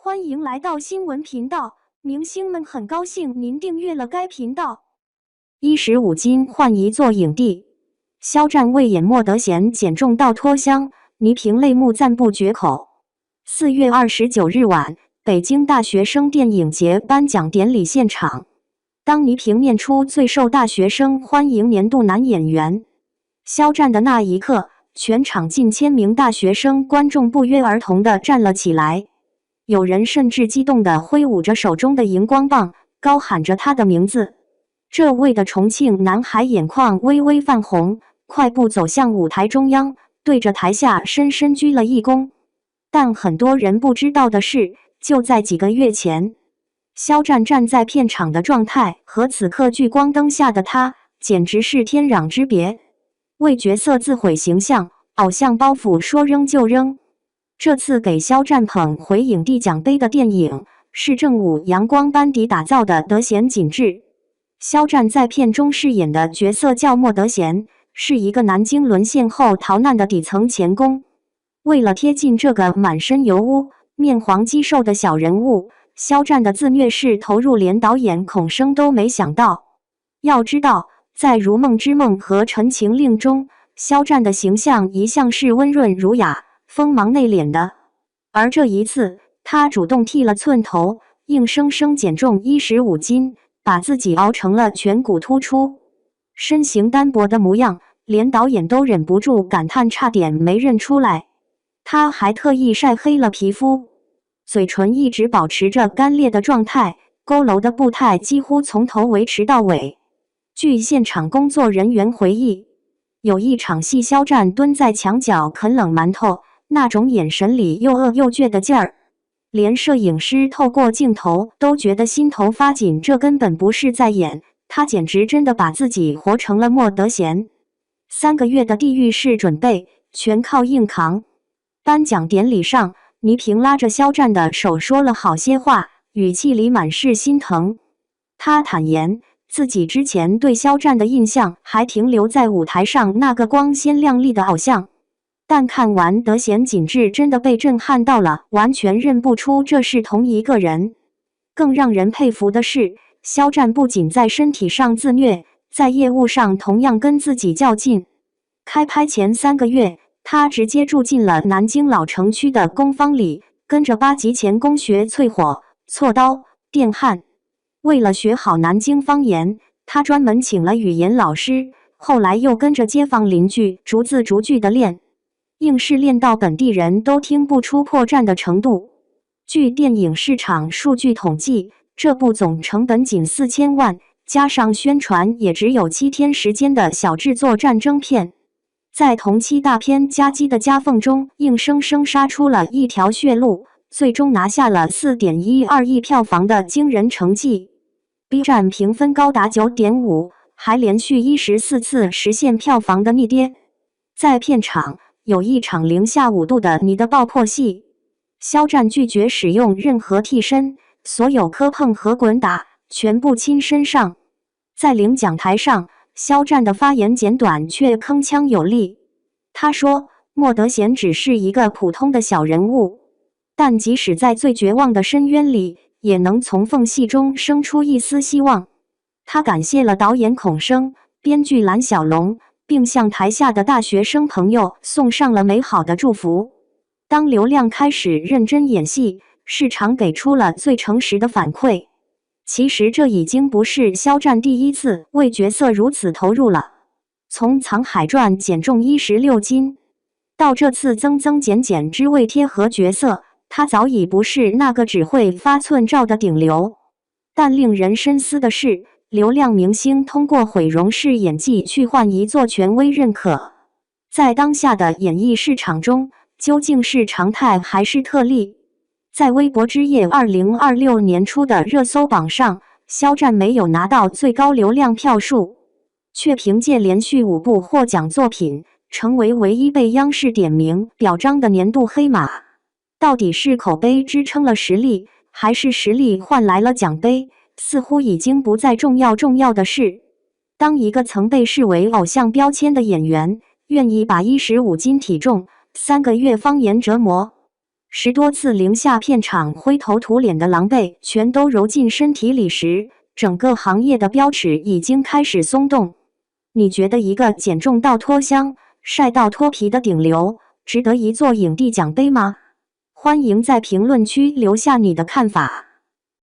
欢迎来到新闻频道，明星们很高兴您订阅了该频道。15斤换一座影帝，肖战为演莫德贤减重到脱缰，倪萍泪目赞不绝口。4月29日晚，北京大学生电影节颁奖典礼现场，当倪萍念出最受大学生欢迎年度男演员肖战的那一刻，全场近千名大学生观众不约而同地站了起来。有人甚至激动地挥舞着手中的荧光棒，高喊着他的名字。这位的重庆男孩眼眶微微泛红，快步走向舞台中央，对着台下深深鞠了一躬。但很多人不知道的是，就在几个月前，肖战站在片场的状态和此刻聚光灯下的他简直是天壤之别。为角色自毁形象，偶像包袱说扔就扔。这次给肖战捧回影帝奖杯的电影是正午阳光班底打造的《德贤锦志》。肖战在片中饰演的角色叫莫德贤，是一个南京沦陷后逃难的底层钳工。为了贴近这个满身油污、面黄肌瘦的小人物，肖战的自虐式投入连导演孔生都没想到。要知道，在《如梦之梦》和《陈情令》中，肖战的形象一向是温润儒雅、锋芒内敛的，而这一次，他主动剃了寸头，硬生生减重15斤，把自己熬成了颧骨突出、身形单薄的模样，连导演都忍不住感叹，差点没认出来。他还特意晒黑了皮肤，嘴唇一直保持着干裂的状态，佝偻的步态几乎从头维持到尾。据现场工作人员回忆，有一场戏，肖战蹲在墙角啃冷馒头，那种眼神里又饿又倔的劲儿，连摄影师透过镜头都觉得心头发紧，这根本不是在演，他简直真的把自己活成了莫德贤。3个月的地狱式准备，全靠硬扛。颁奖典礼上，倪萍拉着肖战的手说了好些话，语气里满是心疼。他坦言，自己之前对肖战的印象还停留在舞台上那个光鲜亮丽的偶像，但看完《德贤锦志》真的被震撼到了，完全认不出这是同一个人。更让人佩服的是，肖战不仅在身体上自虐，在业务上同样跟自己较劲。开拍前3个月，他直接住进了南京老城区的工坊里，跟着8级钳工学淬火、锉刀、电焊。为了学好南京方言，他专门请了语言老师，后来又跟着街坊邻居逐字逐句的练，硬是练到本地人都听不出破绽的程度。据电影市场数据统计，这部总成本仅4000万，加上宣传也只有7天时间的小制作战争片，在同期大片夹击的夹缝中，硬生生杀出了一条血路，最终拿下了4.12亿票房的惊人成绩。B 站评分高达9.5，还连续14次实现票房的逆跌。在片场有一场零下5度的泥的爆破戏，肖战拒绝使用任何替身，所有磕碰和滚打全部亲身上。在领奖台上，肖战的发言简短却铿锵有力。他说，莫德贤只是一个普通的小人物，但即使在最绝望的深渊里，也能从缝隙中生出一丝希望。他感谢了导演孔生、编剧蓝小龙，并向台下的大学生朋友送上了美好的祝福。当流量开始认真演戏，市场给出了最诚实的反馈。其实这已经不是肖战第一次为角色如此投入了。从《藏海传》减重16斤，到这次增增减减之为贴合角色，他早已不是那个只会发寸照的顶流。但令人深思的是，流量明星通过毁容式演技去换一座权威认可，在当下的演艺市场中，究竟是常态还是特例？在微博之夜2026年初的热搜榜上，肖战没有拿到最高流量票数，却凭借连续5部获奖作品，成为唯一被央视点名表彰的年度黑马。到底是口碑支撑了实力，还是实力换来了奖杯，似乎已经不再重要。重要的是，当一个曾被视为偶像标签的演员，愿意把15斤体重、3个月方言折磨， 10多次零下片场灰头土脸的狼狈全都揉进身体里时，整个行业的标尺已经开始松动。你觉得一个减重到脱香、晒到脱皮的顶流，值得一座影帝奖杯吗？欢迎在评论区留下你的看法。